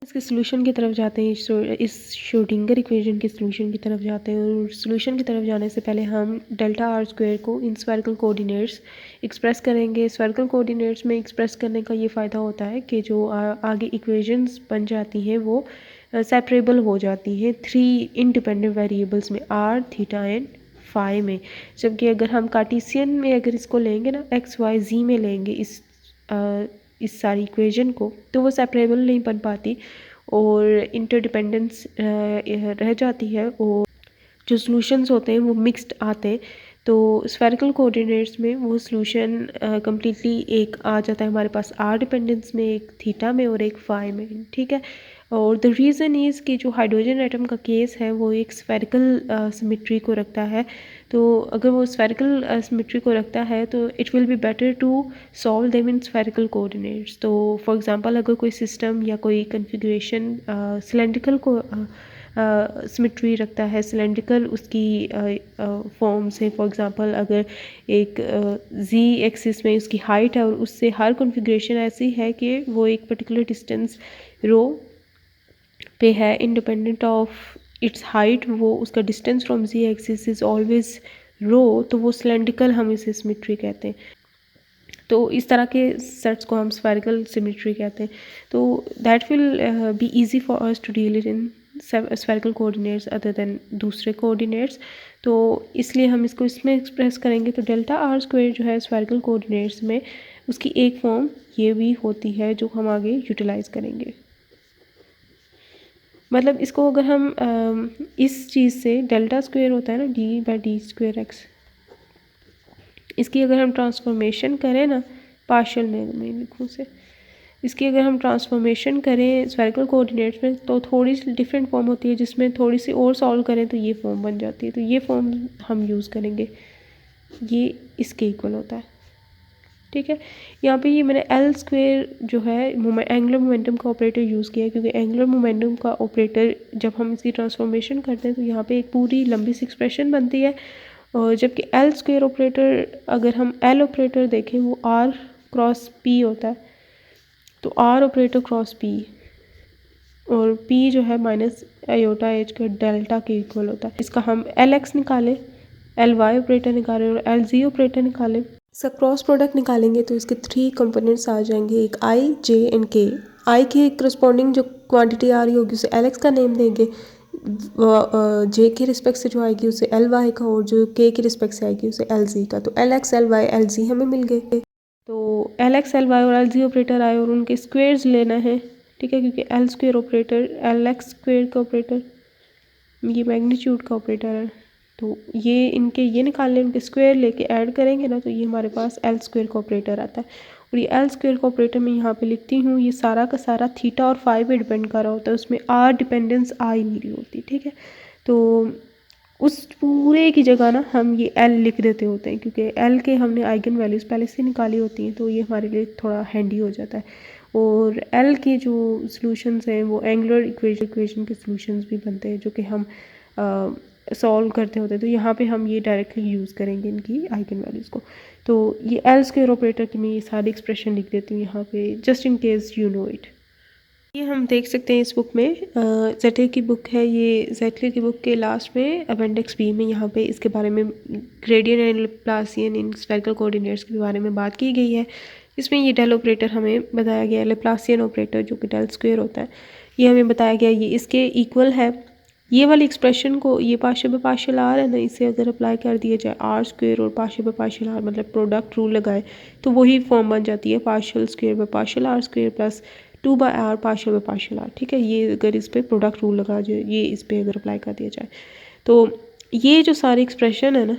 इसके सोल्यूशन की तरफ जाते हैं, इस श्रोडिंगर इक्वेशन के सोल्यूशन की तरफ जाते हैं। और सोल्यूशन की तरफ जाने से पहले हम डेल्टा आर स्क्वायर को इन स्फेरिकल कोऑर्डिनेट्स एक्सप्रेस करेंगे। स्फेरिकल कोऑर्डिनेट्स में एक्सप्रेस करने का ये फ़ायदा होता है कि जो आगे इक्वेशंस बन जाती हैं वो सेपरेबल हो जाती हैं 3 इंडिपेंडेंट वेरिएबल्स में, आर, थीटा एंड फाई में। जबकि अगर हम कार्टेशियन में अगर इसको लेंगे ना, एक्स वाई जी में लेंगे इस सारी इक्वेशन को, तो वो सेपरेबल नहीं बन पाती और इंटरडिपेंडेंस रह जाती है और जो सॉल्यूशंस होते हैं वो मिक्स्ड आते हैं। तो स्फेरिकल कोऑर्डिनेट्स में वो सॉल्यूशन कम्प्लीटली एक आ जाता है हमारे पास आर डिपेंडेंस में, एक थीटा में और एक फाई में, ठीक है। और द रीज़न इज़ कि जो हाइड्रोजन एटम का केस है वो एक स्फेरिकल सिमेट्री को रखता है। तो अगर वो स्फेरिकल सिमेट्री को रखता है तो it will be better to solve them in spherical coordinates. तो फॉर एग्जांपल अगर कोई सिस्टम या कोई कन्फिग्रेशन सिलेंड्रिकल को सिमेट्री रखता है, सिलेंड्रिकल उसकी फॉर्म से, फॉर एग्जांपल अगर एक जी एक्सिस में उसकी हाइट है और उससे हर कॉन्फ़िगरेशन ऐसी है कि वो एक पर्टिकुलर डिस्टेंस रो पे है इंडिपेंडेंट ऑफ इट्स हाइट, वो उसका distance from z axis is always rho, तो वो सिलेंड्रिकल हम इसे सिमेट्री कहते हैं। तो इस तरह के सेट्स को हम स्फेरिकल सिमेट्री कहते हैं। तो that will be easy for us to deal it in spherical coordinates other than दूसरे कोऑर्डिनेट्स। तो इसलिए हम इसको इसमें एक्सप्रेस करेंगे। तो डेल्टा आर स्क्वायर जो है स्फेरिकल कोऑर्डिनेट्स में, उसकी एक फॉर्म ये भी होती है जो हम आगे यूटिलाइज करेंगे। मतलब इसको अगर हम इस चीज़ से डेल्टा स्क्वायर होता है ना, D by D square x, इसकी अगर हम ट्रांसफॉर्मेशन करें ना, पार्शियल में मैं लिखूँ से, इसकी अगर हम ट्रांसफॉर्मेशन करें स्फेरिकल कोऑर्डिनेट्स में तो थोड़ी सी डिफरेंट फॉर्म होती है, जिसमें थोड़ी सी और सॉल्व करें तो ये फॉर्म बन जाती है। तो ये फॉर्म हम यूज़ करेंगे, ये इसके इक्वल होता है, ठीक है। यहाँ पे ये मैंने एल स्क्वायर जो है एंगुलर मोमेंटम का ऑपरेटर यूज़ किया है, क्योंकि एंगुलर मोमेंटम का ऑपरेटर जब हम इसकी ट्रांसफॉर्मेशन करते हैं तो यहाँ पे एक पूरी लंबी सी एक्सप्रेशन बनती है। और जबकि एल स्क्वायर ऑपरेटर, अगर हम एल ऑपरेटर देखें, वो आर क्रॉस पी होता है। तो आर ऑपरेटर क्रॉस पी, और पी जो है माइनस आयोटा एच का डेल्टा के इक्वल होता है। इसका हम एल एक्स निकालें, एल वाई ऑपरेटर निकालें और एल जी ऑपरेटर निकालें, इसका क्रॉस प्रोडक्ट निकालेंगे तो इसके 3 कंपोनेंट्स आ जाएंगे, एक आई, जे एंड के। आई की करस्पॉन्डिंग जो क्वांटिटी आ रही होगी उसे एल एक्स का नेम देंगे, जे के रिस्पेक्ट से जो आएगी उसे एल वाई का, और जो के की रिस्पेक्ट से आएगी उसे एल जी का। तो L x, L y, L z हमें मिल गए। तो एल एक्स, एल वाई और एल जी ऑपरेटर आए और उनके स्क्वेयर्स लेना है, ठीक है, क्योंकि L square operator L x square का ऑपरेटर, ये मैग्नीट्यूड का ऑपरेटर है। तो ये इनके ये निकालने, उनके स्क्वायर लेके ऐड करेंगे ना, तो ये हमारे पास एल स्क्वायर का ऑपरेटर आता है। और ये एल स्क्वायर का ऑपरेटर मैं यहाँ पे लिखती हूँ, ये सारा का सारा थीटा और फाई पे डिपेंड कर रहा होता है, उसमें आर डिपेंडेंस आ ही नहीं रही होती, ठीक है। तो उस पूरे की जगह ना हम ये एल लिख देते होते हैं, क्योंकि एल के हमने आइगन वैल्यूज़ पहले से निकाली होती हैं, तो ये हमारे लिए थोड़ा हैंडी हो जाता है। और एल के जो सॉल्यूशंस हैं वो एंगुलर इक्वेशन के सॉल्यूशंस भी बनते हैं, जो कि हम सॉल्व करते होते हैं। तो यहाँ पे हम ये डायरेक्टली यूज़ करेंगे इनकी आइगन वैल्यूज़ को। तो ये एल स्क्वायर ऑपरेटर की मैं ये सारी एक्सप्रेशन लिख देती हूँ यहाँ पे, just in case you know it. ये हम देख सकते हैं इस बुक में, जेटलर की बुक है ये, जेटलर की बुक के लास्ट में अपेंडिक्स बी में यहाँ पे इसके बारे में gradient and Laplacian in spherical coordinates के बारे में बात की गई है। इसमें ये डेल ऑपरेटर हमें बताया गया है, लैप्लासियन ऑपरेटर जो कि डेल स्क्वायर होता है, ये हमें बताया गया ये इसके इक्वल है। ये वाली एक्सप्रेशन को, ये पार्शियल बाय पार्शियल आर है ना, इसे अगर अप्लाई कर दिया जाए आर स्क्वायर और पार्शियल बाय पार्शियल आर, मतलब प्रोडक्ट रूल लगाए, तो वही फॉर्म बन जाती है partial square by partial r square plus 2 by r partial by partial r, ठीक है। ये अगर इस पर प्रोडक्ट रूल लगा जाए, ये इस पर अगर अप्लाई कर दिया जाए, तो ये जो सारी एक्सप्रेशन है ना,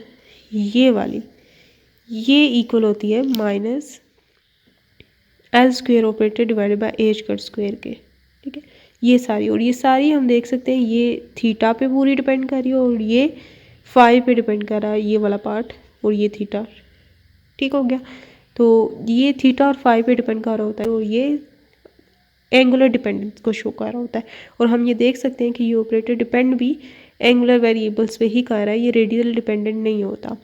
ये वाली, ये इक्वल होती है minus L square operator divided by H cut square के, ठीक है। ये सारी, और ये सारी हम देख सकते हैं ये थीटा पे पूरी डिपेंड कर रही है और ये फाई पे डिपेंड कर रहा है, ये वाला पार्ट और ये थीटा, ठीक हो गया। तो ये थीटा और फाई पे डिपेंड कर रहा होता है और ये एंगुलर डिपेंडेंस को शो कर रहा होता है। और हम ये देख सकते हैं कि ये ऑपरेटर डिपेंड भी एंगुलर वेरिएबल्स पे ही कर रहा है, ये रेडियल डिपेंडेंट नहीं होता।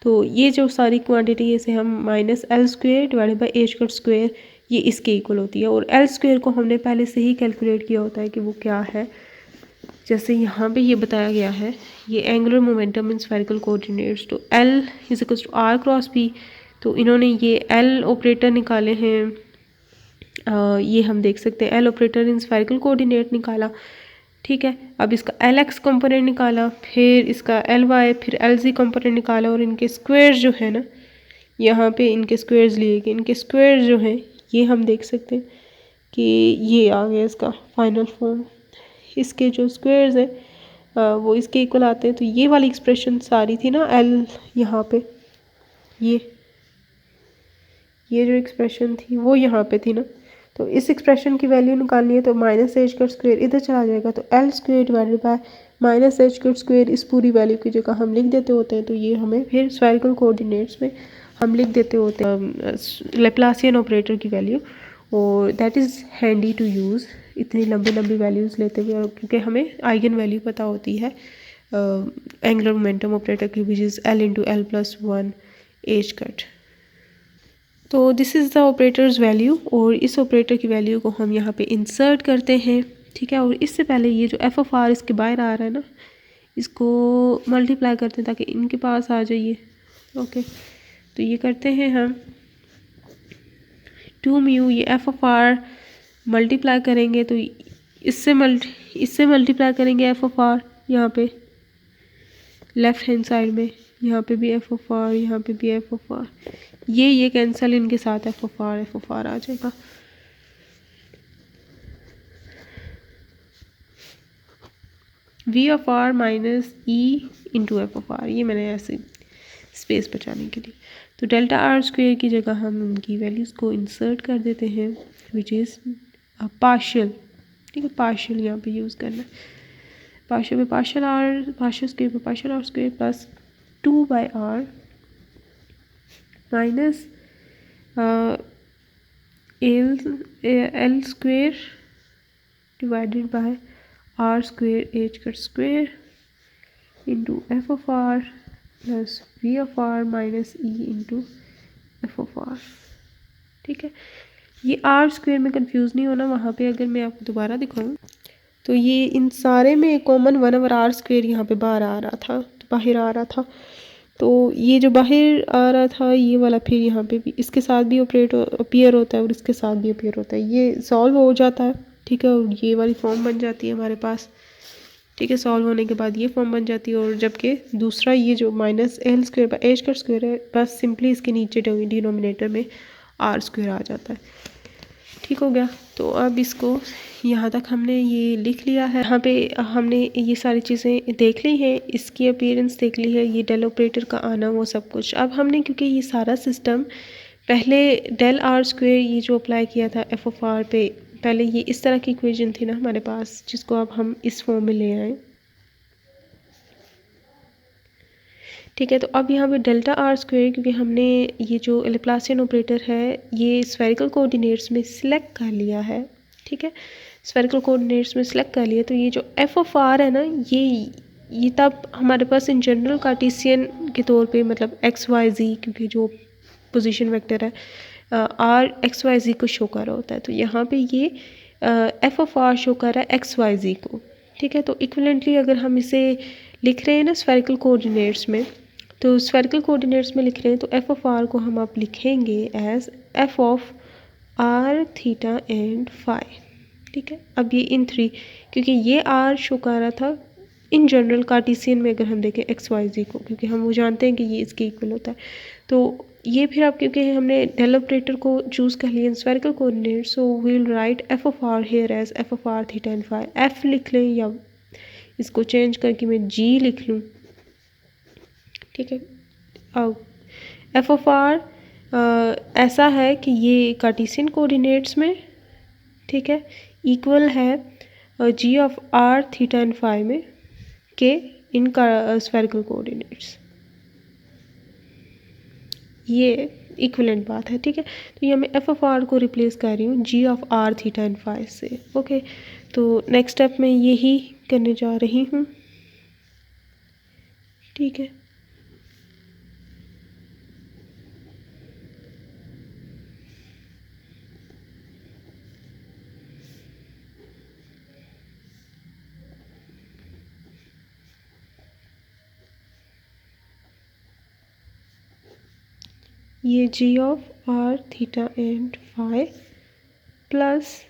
तो ये जो सारी क्वांटिटी है इसे हम minus L square divided by H cut square, ये इसके इक्वल होती है। और एल स्क्वायर को हमने पहले से ही कैलकुलेट किया होता है कि वो क्या है। जैसे यहाँ पे ये बताया गया है, ये angular momentum in spherical coordinates, तो L is equal to r cross p. तो इन्होंने ये एल ऑपरेटर निकाले हैं, ये हम देख सकते हैं L operator in spherical coordinate निकाला, ठीक है। अब इसका एल एक्स कंपोनेंट निकाला, फिर इसका एल वाई, फिर एल जी कंपोनेंट निकाला, और इनके स्क्वायर जो है ना, यहाँ पे इनके स्क्वायर्स लिए गए, इनके स्क्वायर जो हैं ये हम देख सकते हैं कि ये आ गया इसका फाइनल फॉर्म। इसके जो स्क्वायर्स हैं वो इसके इक्वल आते हैं। तो ये वाली एक्सप्रेशन सारी थी ना एल, यहाँ पे ये जो एक्सप्रेशन थी वो यहाँ पे थी ना, तो इस एक्सप्रेशन की वैल्यू निकालनी है। तो माइनस एच का स्क्वायर इधर चला जाएगा, तो L square divided bye minus H का स्क्वायर इस पूरी वैल्यू की जगह हम लिख देते होते हैं। तो ये हमें फिर स्फेरिकल कोऑर्डिनेट्स में हम लिख देते होते हैं लैप्लासियन ऑपरेटर की वैल्यू, और that is handy to use इतनी लंबी लंबी वैल्यूज़ लेते हुए, और क्योंकि हमें आइगन वैल्यू पता होती है एंगुलर मोमेंटम ऑपरेटर की, which is L into L plus one h cut. तो this is the operators value, और इस ऑपरेटर की वैल्यू को हम यहाँ पे इंसर्ट करते हैं, ठीक है। और इससे पहले ये जो एफ ऑफ आर इसके बाहर आ रहा है ना, इसको मल्टीप्लाई करते हैं ताकि इनके पास आ जाइए, ओके। तो ये करते हैं हम 2 म्यू, ये एफ ऑफ आर मल्टीप्लाई करेंगे, तो इससे मल्टीप्लाई करेंगे एफ ऑफ आर यहाँ पे लेफ्ट हैंड साइड में, यहाँ पे भी एफ ऑफ आर, यहाँ पे भी एफ ऑफ आर, ये कैंसिल, इनके साथ एफ ऑफ आर आ जाएगा। V of r minus E into f of r, ये मैंने ऐसे स्पेस बचाने के लिए। तो डेल्टा आर स्क्वायर की जगह हम उनकी वैल्यूज़ को इंसर्ट कर देते हैं, विच इज़ पार्शियल, ठीक है। पार्शियल यहाँ पे यूज़ करना है, पार्शियल में partial square plus 2/r minus L square divided by r square h cut square into f of r plus V of r minus E into f of r, ठीक है। ये are square में confuse नहीं होना, वहाँ पे अगर मैं आपको दोबारा दिखाऊँ तो ये इन सारे में कॉमन 1/r स्क्वायर यहाँ पे बाहर आ रहा था। तो ये जो बाहर आ रहा था ये वाला फिर यहाँ पे भी इसके साथ भी अपीयर होता है और इसके साथ भी अपीयर होता है, ये सॉल्व हो जाता है, ठीक है। और ये वाली फॉर्म बन जाती है हमारे पास, ठीक है। सॉल्व होने के बाद ये फॉर्म बन जाती है, और जबकि दूसरा ये जो minus L square by H का स्क्वायर है, बस सिंपली इसके नीचे डिनोमिनेटर में आर स्क्वायर आ जाता है, ठीक हो गया। तो अब इसको यहाँ तक हमने ये लिख लिया है, यहाँ पे हमने ये सारी चीज़ें देख ली हैं, इसकी अपीयरेंस देख ली है, ये डेल ऑपरेटर का आना, वो सब कुछ। अब हमने क्योंकि ये सारा सिस्टम पहले डेल आर स्क्वायर ये जो अप्लाई किया था एफ ऑफ आर पे, पहले ये इस तरह की इक्वेशन थी ना हमारे पास, जिसको अब हम इस फॉर्म में ले आए, ठीक है। तो अब यहाँ पे डेल्टा आर स्क्वायर, क्योंकि हमने ये जो लैप्लासियन ऑपरेटर है ये स्फेरिकल कोऑर्डिनेट्स में सिलेक्ट कर लिया है, ठीक है। स्फेरिकल कोऑर्डिनेट्स में सिलेक्ट कर लिया, तो ये जो एफ ऑफ आर है ना, ये तब हमारे पास इन जनरल कार्टेशियन के तौर पे, मतलब एक्स वाई जी, क्योंकि जो पोजीशन वेक्टर है आर एक्स वाई जी को शो कर रहा होता है, तो यहाँ पे ये एफ ऑफ आर शो कर रहा है एक्स वाई जी को, ठीक है। तो इक्विवेलेंटली अगर हम इसे लिख रहे हैं ना स्फेरिकल कोऑर्डिनेट्स में, तो स्फेरिकल कोऑर्डिनेट्स में लिख रहे हैं, तो एफ ऑफ आर को हम आप लिखेंगे as f of r theta and phi, ठीक है। अब ये इन थ्री, क्योंकि ये आर शो कर रहा था इन जनरल कार्टेशियन में, अगर हम देखें एक्स वाई जी को, क्योंकि हम वो जानते हैं कि ये इसके इक्वल होता है, तो ये फिर आप, क्योंकि हमने डेल ऑपरेटर को चूज़ कर लिया spherical coordinate, so we will write f of r here as f of r theta and phi. F लिख लें या इसको चेंज करके मैं जी लिख लूँ, ठीक है। अब एफ ऑफ आर ऐसा है कि ये कार्टेशियन कोऑर्डिनेट्स में, ठीक है, इक्वल है g of r theta and phi में के इनका स्फेरिकल कोऑर्डिनेट्स, ये इक्विवेलेंट बात है, ठीक है। तो ये मैं एफ ऑफ आर को रिप्लेस कर रही हूँ g of r theta and phi से, ओके। तो नेक्स्ट स्टेप में यही करने जा रही हूँ, ठीक है। ये g of r theta and phi plus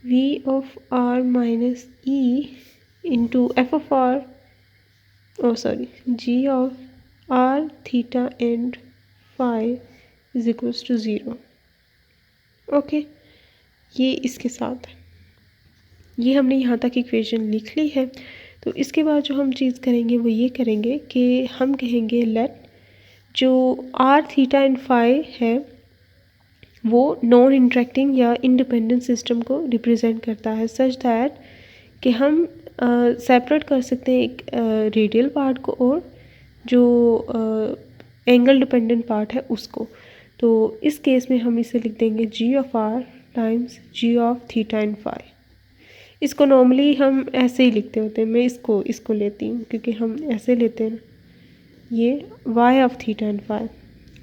V of r minus E into f of r, oh sorry, g of r theta and phi is equals to 0। Okay, ये इसके साथ ये हमने यहाँ तक इक्वेशन लिख ली है। तो इसके बाद जो हम चीज़ करेंगे वो ये करेंगे कि हम कहेंगे लेट जो आर थीटा एंड फाई है वो नॉन इंटरेक्टिंग या इंडिपेंडेंट सिस्टम को रिप्रेजेंट करता है सच दैट कि हम सेपरेट कर सकते हैं एक रेडियल पार्ट को और जो एंगल डिपेंडेंट पार्ट है उसको। तो इस केस में हम इसे लिख देंगे g of r times g of theta and phi. इसको नॉर्मली हम ऐसे ही लिखते होते हैं, मैं इसको लेती हूँ क्योंकि हम ऐसे लेते हैं ना, ये Y of theta and phi.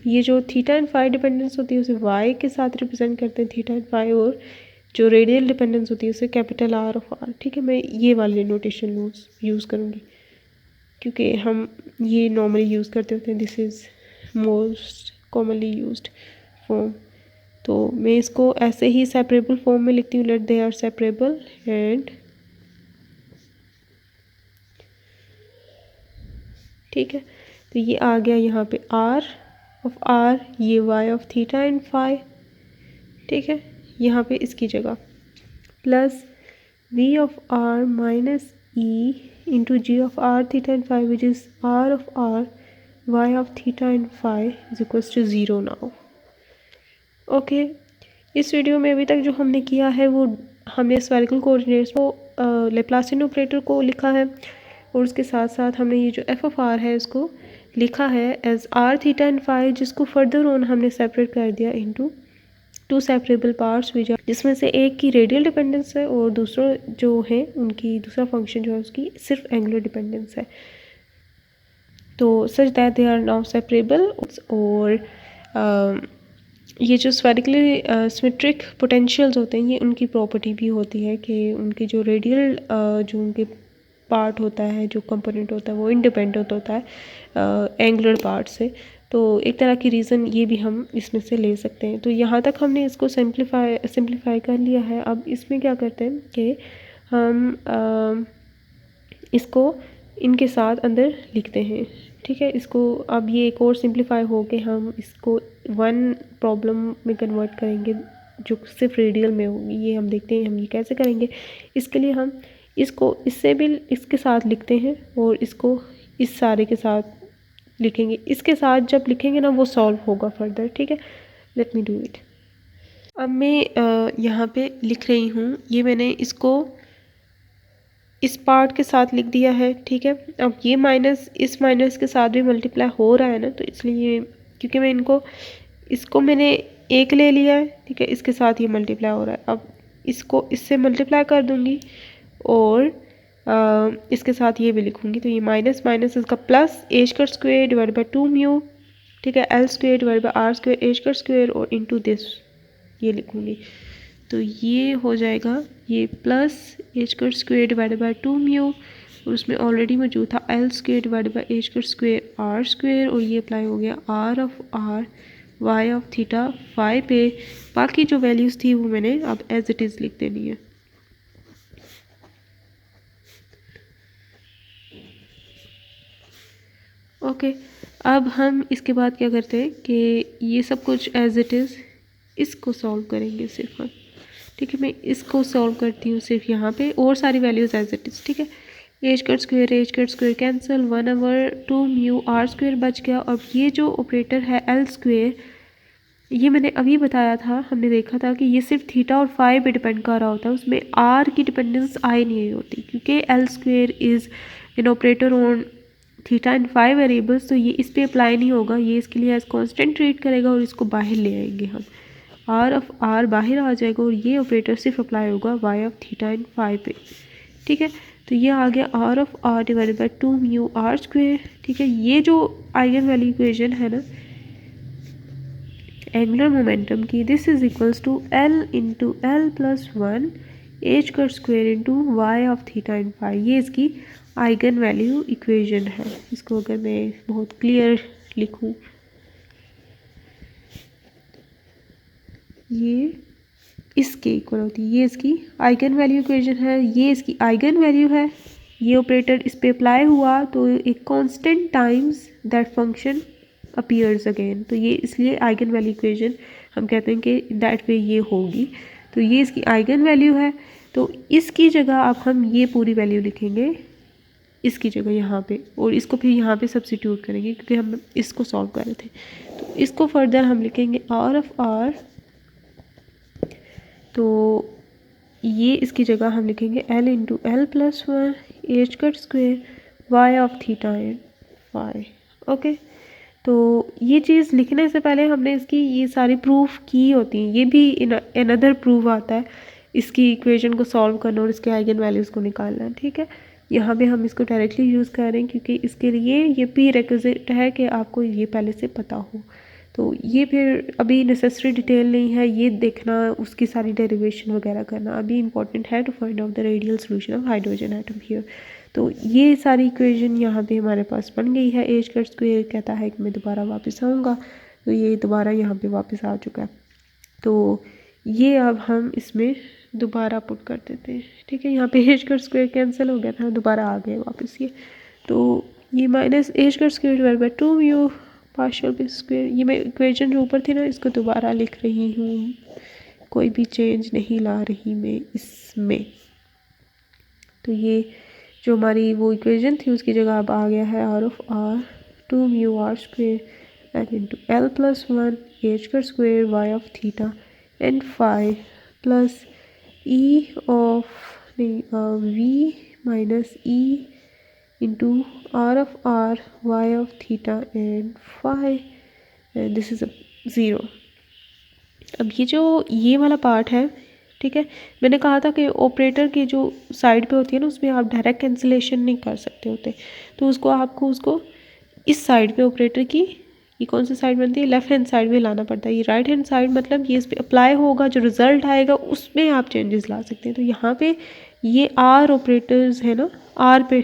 ये जो थीटा एंड फाई डिपेंडेंस होती है उसे वाई के साथ रिप्रेजेंट करते हैं थीटा एंड फाई, और जो रेडियल डिपेंडेंस होती है उसे कैपिटल आर ऑफ आर। ठीक है, मैं ये वाली नोटेशन यूज़ करूँगी क्योंकि हम ये नॉर्मली यूज़ करते होते हैं, this is most commonly used form. तो मैं इसको ऐसे ही सेपरेबल फॉर्म में लिखती हूँ, let they are separable and ठीक है। तो ये आ गया यहाँ पे आर ऑफ आर, ये Y of theta and phi. ठीक है, यहाँ पे इसकी जगह plus V of r minus E into G of r theta and phi which is R of r Y of theta and phi is equals to 0 now. Okay, इस video में अभी तक जो हमने किया है वो हमने स्फेरिकल कोऑर्डिनेट्स को लैप्लासियन ऑपरेटर को लिखा है, और उसके साथ साथ हमने ये जो एफ ऑफ आर है उसको लिखा है as r theta and phi, जिसको फर्दर ऑन हमने सेपरेट कर दिया into two separable parts which are, जिसमें से एक की रेडियल डिपेंडेंस है और दूसरा जो है उनकी दूसरा फंक्शन जो है उसकी सिर्फ एंगुलर डिपेंडेंस है। तो such that they are now separable. और ये जो स्फेरिकली सिमेट्रिक पोटेंशियल्स होते हैं ये उनकी प्रॉपर्टी भी होती है कि उनके जो रेडियल जो उनके पार्ट होता है, जो कंपोनेंट होता है वो इंडिपेंडेंट होता है एंगुलर पार्ट से। तो एक तरह की रीज़न ये भी हम इसमें से ले सकते हैं। तो यहाँ तक हमने इसको सिंप्लीफाई कर लिया है। अब इसमें क्या करते हैं कि हम इसको इनके साथ अंदर लिखते हैं। ठीक है, इसको अब ये एक और सिंप्लीफाई हो के हम इसको वन प्रॉब्लम में कन्वर्ट करेंगे जो सिर्फ रेडियल में होगी। ये हम देखते हैं हम ये कैसे करेंगे। इसके लिए हम इसको इससे भी इसके साथ लिखते हैं और इसको इस सारे के साथ लिखेंगे। इसके साथ जब लिखेंगे ना वो सॉल्व होगा फर्दर। ठीक है, लेट मी डू इट। अब मैं यहाँ पे लिख रही हूँ, ये मैंने इसको इस पार्ट के साथ लिख दिया है। ठीक है, अब ये माइनस इस माइनस के साथ भी मल्टीप्लाई हो रहा है ना, तो इसलिए क्योंकि मैं इसको मैंने एक ले लिया है। ठीक है, इसके साथ ये मल्टीप्लाई हो रहा है। अब इसको इससे मल्टीप्लाई कर दूंगी और इसके साथ ये भी लिखूंगी। तो ये माइनस माइनस इसका प्लस एच का स्क्वायर डिवाइड बाई 2 म्यू। ठीक है, L square divide by r square h का स्क्वायर और इनटू दिस ये लिखूंगी। तो ये हो जाएगा ये प्लस एच का स्क्वायर डिवाइड बाई 2 म्यू, और उसमें ऑलरेडी मौजूद था L square divide by h का स्क्वायर आर स्क्वायर, और ये अप्लाई हो गया R of r Y of theta phi पे। बाकी जो वैल्यूज़ थी वो मैंने अब एज इट इज़ लिख देनी है। ओके, अब हम इसके बाद क्या करते हैं कि ये सब कुछ एज इट इज़ इसको सॉल्व करेंगे सिर्फ हम। ठीक है, मैं इसको सॉल्व करती हूँ सिर्फ यहाँ पे, और सारी वैल्यूज़ एज इट इज़। ठीक है, h cut square cancel 1/2 mu r square बच गया। अब ये जो ऑपरेटर है एल स्क्वायर, ये मैंने अभी बताया था, हमने देखा था कि ये सिर्फ थीटा और फाई पे डिपेंड कर रहा होता है, उसमें आर की डिपेंडेंस आई नहीं होती क्योंकि L square is an operator on theta and phi variables. तो ये इस पर अप्लाई नहीं होगा, ये इसके लिए एज कॉन्स्टेंट ट्रीट करेगा और इसको बाहर ले आएंगे हम। आर ऑफ आर बाहर आ जाएगा और ये ऑपरेटर सिर्फ अप्लाई होगा Y of theta and phi पे। ठीक है, तो ये आ गया R of r divided by 2 mu r square. ठीक है, ये जो आइगन वैल्यू इक्वेशन है ना एंगुलर मोमेंटम की, this is equals to L into L plus 1 h का square into Y of theta and phi. ये इसकी आइगन वैल्यू इक्वेशन है। इसको अगर मैं बहुत क्लियर लिखूँ ये इसके इक्वल होती है, ये इसकी आइगन वैल्यू इक्वेशन है, ये इसकी आइगन वैल्यू है, ये ऑपरेटर इस पे अप्लाई हुआ तो एक constant times that function appears again, तो ये इसलिए आइगन वैल्यू इक्वेशन हम कहते हैं कि दैट वे ये होगी। तो ये इसकी आइगन वैल्यू है, तो इसकी जगह अब हम ये पूरी वैल्यू लिखेंगे इसकी जगह यहाँ पे, और इसको फिर यहाँ पे सब्सिट्यूट करेंगे क्योंकि हम इसको सॉल्व कर रहे थे। तो इसको फर्दर हम लिखेंगे आर ऑफ आर, तो ये इसकी जगह हम लिखेंगे L into L plus one h cut square Y of theta and phi. Okay, तो ये चीज़ लिखने से पहले हमने इसकी ये सारी प्रूफ की होती हैं, ये भी अनदर प्रूफ आता है इसकी इक्वेशन को सॉल्व करना और इसके आइगन वैल्यूज़ को निकालना। ठीक है, यहाँ पे हम इसको डायरेक्टली यूज़ कर रहे हैं क्योंकि इसके लिए ये भी रिक्विजिट है कि आपको ये पहले से पता हो। तो ये फिर अभी नेसेसरी डिटेल नहीं है ये देखना, उसकी सारी डेरिवेशन वगैरह करना, अभी इंपॉर्टेंट है to find out the radial solution of hydrogen atom here. तो ये सारी इक्वेशन यहाँ पे हमारे पास बन गई है। एच कट स्क्वायर कहता है कि मैं दोबारा वापस आऊँगा, तो ये दोबारा यहाँ पे वापस आ चुका है। तो ये अब हम इसमें दोबारा पुट कर देते हैं। ठीक है, यहाँ पे एच कट स्क्वायर कैंसिल हो गया था, दोबारा आ गए वापस ये। तो ये minus h cut square divide by 2 mu partial b square, ये मैं इक्वेशन जो ऊपर थी ना इसको दोबारा लिख रही हूँ, कोई भी चेंज नहीं ला रही मैं इसमें। तो ये जो हमारी वो इक्वेशन थी उसकी जगह अब आ गया है r of r 2 mu r square and into L plus one h cut square y of theta and phi plus e of v minus E into r of r Y of theta and phi, and this is 0। अब ये जो ये वाला part है, ठीक है, मैंने कहा था कि ऑपरेटर की जो साइड पे होती है ना उसमें आप डायरेक्ट कैंसिलेशन नहीं कर सकते होते, तो उसको आपको उसको इस साइड पे ऑपरेटर की ये कौन सी साइड बनती है, लेफ्ट हैंड साइड में लाना पड़ता है। ये राइट हैंड साइड मतलब ये इस पर अप्लाई होगा, जो रिजल्ट आएगा उसमें आप चेंजेस ला सकते हैं। तो यहाँ पे ये आर ऑपरेटर्स है ना आर पे,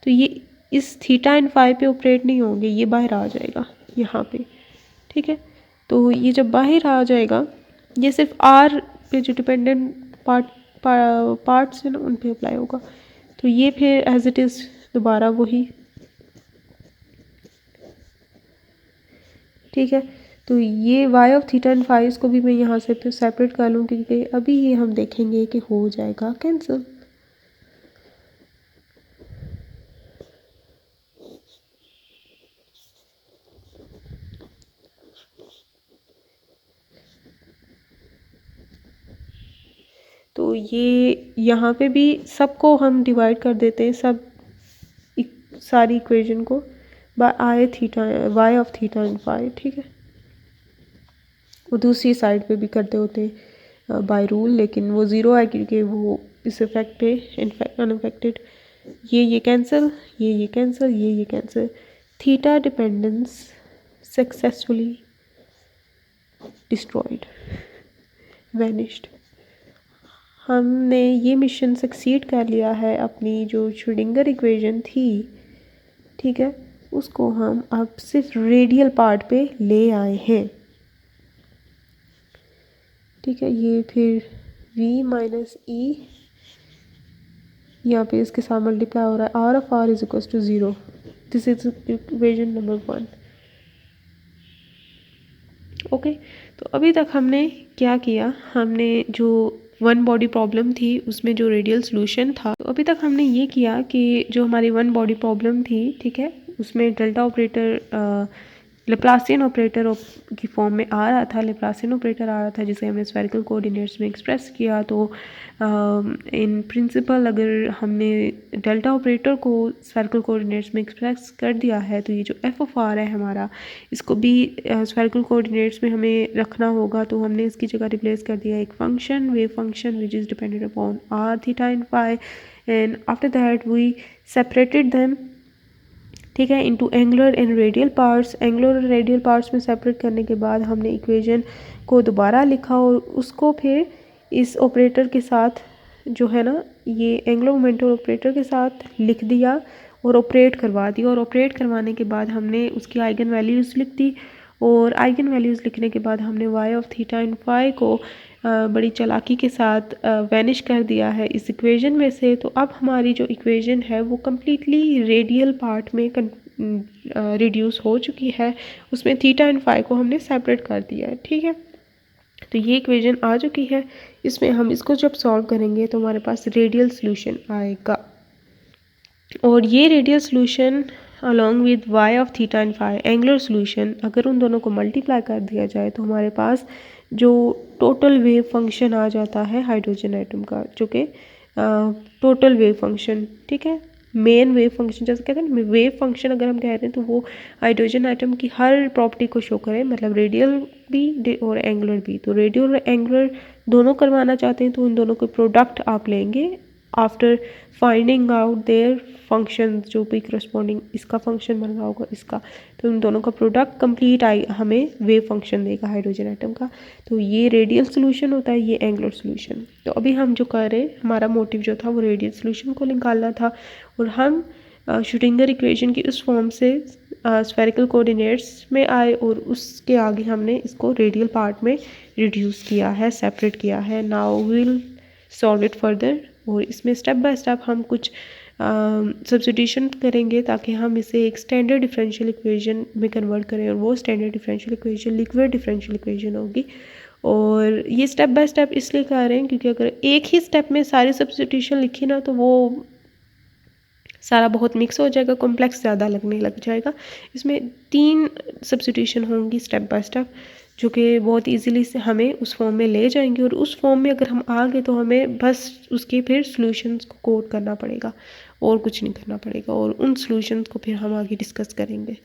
तो ये इस थीटा एंड फाई पे ऑपरेट नहीं होंगे, ये बाहर आ जाएगा यहाँ पे। ठीक है, तो ये जब बाहर आ जाएगा ये सिर्फ आर पे जो डिपेंडेंट पार्ट्स है ना उन पे अप्लाई होगा। तो ये फिर एज इट इज़ दोबारा वही। ठीक है, तो ये Y of theta and phi को भी मैं यहाँ से फिर सेपरेट कर लूँ क्योंकि अभी ये हम देखेंगे कि हो जाएगा कैंसिल। तो ये यहाँ पे भी सबको हम डिवाइड कर देते हैं, सब सारी इक्वेशन को by i theta y of theta and phi. ठीक है, वो दूसरी साइड पे भी करते होते हैं बाय रूल, लेकिन वो ज़ीरो है क्योंकि वो इस इफेक्ट पे अनअफेक्टेड। ये कैंसिल, ये कैंसिल, ये cancel. Theta dependence successfully destroyed, vanished. हमने ये मिशन सक्सीड कर लिया है। अपनी जो श्रोडिंगर इक्वेशन थी, ठीक है, उसको हम अब सिर्फ रेडियल पार्ट पे ले आए हैं। ठीक है, ये फिर v माइनस ई यहाँ पे इसके साथ मल्टीप्लाई हो रहा है, r of r is equal to 0। This is equation number 1। Okay, तो अभी तक हमने क्या किया, हमने जो वन बॉडी प्रॉब्लम थी उसमें जो रेडियल सोल्यूशन था, तो अभी तक हमने ये किया कि जो हमारी वन बॉडी प्रॉब्लम थी, ठीक है, उसमें डेल्टा ऑपरेटर लेप्लासियन ऑपरेटर की फॉर्म में आ रहा था, लेप्लासियन ऑपरेटर आ रहा था जिसे हमने स्फेरिकल कोऑर्डिनेट्स में एक्सप्रेस किया। तो इन प्रिंसिपल अगर हमने डेल्टा ऑपरेटर को स्फेरिकल कोऑर्डिनेट्स में एक्सप्रेस कर दिया है तो ये जो एफ ऑफ आर है हमारा, इसको भी स्फेरिकल कोऑर्डिनेट्स में हमें रखना होगा। तो हमने इसकी जगह रिप्लेस कर दिया एक function, wave function which is dependent upon r theta and phi, and after that we separated them, ठीक है, into angular and radial parts. Angular और रेडियल पार्ट्स में सेपरेट करने के बाद हमने इक्वेशन को दोबारा लिखा और उसको फिर इस ऑपरेटर के साथ जो है ना, ये एंगुलर मोमेंटम ऑपरेटर के साथ लिख दिया और ऑपरेट करवा दिया। और ऑपरेट करवाने के बाद हमने उसकी आइगन वैल्यूज़ लिख दी और आइगन वैल्यूज़ लिखने के बाद हमने y of theta in phi को बड़ी चालाकी के साथ वैनिश कर दिया है इस इक्वेशन में से। तो अब हमारी जो इक्वेशन है वो कम्प्लीटली रेडियल पार्ट में रिड्यूस हो चुकी है, उसमें थीटा एंड फाई को हमने सेपरेट कर दिया है। ठीक है, तो ये इक्वेशन आ चुकी है। इसमें हम इसको जब सॉल्व करेंगे तो हमारे पास रेडियल सोल्यूशन आएगा, और ये radial solution along with y of theta and phi angular solution, अगर उन दोनों को मल्टीप्लाई कर दिया जाए तो हमारे पास जो टोटल वेव फंक्शन आ जाता है हाइड्रोजन एटम का, जो कि टोटल वेव फंक्शन, ठीक है, मेन वेव फंक्शन जैसे कहते हैं ना, वेव फंक्शन अगर हम कह रहे हैं तो वो हाइड्रोजन एटम की हर प्रॉपर्टी को शो करें, मतलब रेडियल भी और एंगुलर भी। तो रेडियल और एंगुलर दोनों करवाना चाहते हैं तो उन दोनों को प्रोडक्ट आप लेंगे after finding out their function, जो भी करस्पॉन्डिंग इसका फंक्शन बन रहा होगा इसका, तो उन दोनों का प्रोडक्ट कंप्लीट हमें वेव फंक्शन देगा हाइड्रोजन एटम का। तो ये रेडियल सोल्यूशन होता है, ये एंगुलर सोल्यूशन। तो अभी हम जो कर रहे हैं, हमारा मोटिव जो था वो रेडियल सोल्यूशन को निकालना था, और हम श्रोडिंगर इक्वेशन की उस फॉर्म से स्फेरिकल कोऑर्डिनेट्स में आए और उसके आगे हमने इसको रेडियल पार्ट में रिड्यूस किया है, सेपरेट किया है। Now will solve it further, और इसमें स्टेप बाय स्टेप हम कुछ सब्स्टिट्यूशन करेंगे ताकि हम इसे एक स्टैंडर्ड डिफरेंशियल इक्वेशन में कन्वर्ट करें, और वो standard differential equation liquid differential equation होगी। और ये स्टेप बाय स्टेप इसलिए कर रहे हैं क्योंकि अगर एक ही स्टेप में सारी सब्स्टिट्यूशन लिखी ना तो वो सारा बहुत मिक्स हो जाएगा, कॉम्प्लेक्स ज़्यादा लगने लग जाएगा। इसमें 3 सब्स्टिट्यूशन होंगी स्टेप बाय स्टेप, जो कि बहुत इजीली से हमें उस फॉर्म में ले जाएंगे, और उस फॉर्म में अगर हम आ गए तो हमें बस उसके फिर सॉल्यूशंस को कोड करना पड़ेगा और कुछ नहीं करना पड़ेगा, और उन सॉल्यूशंस को फिर हम आगे डिस्कस करेंगे।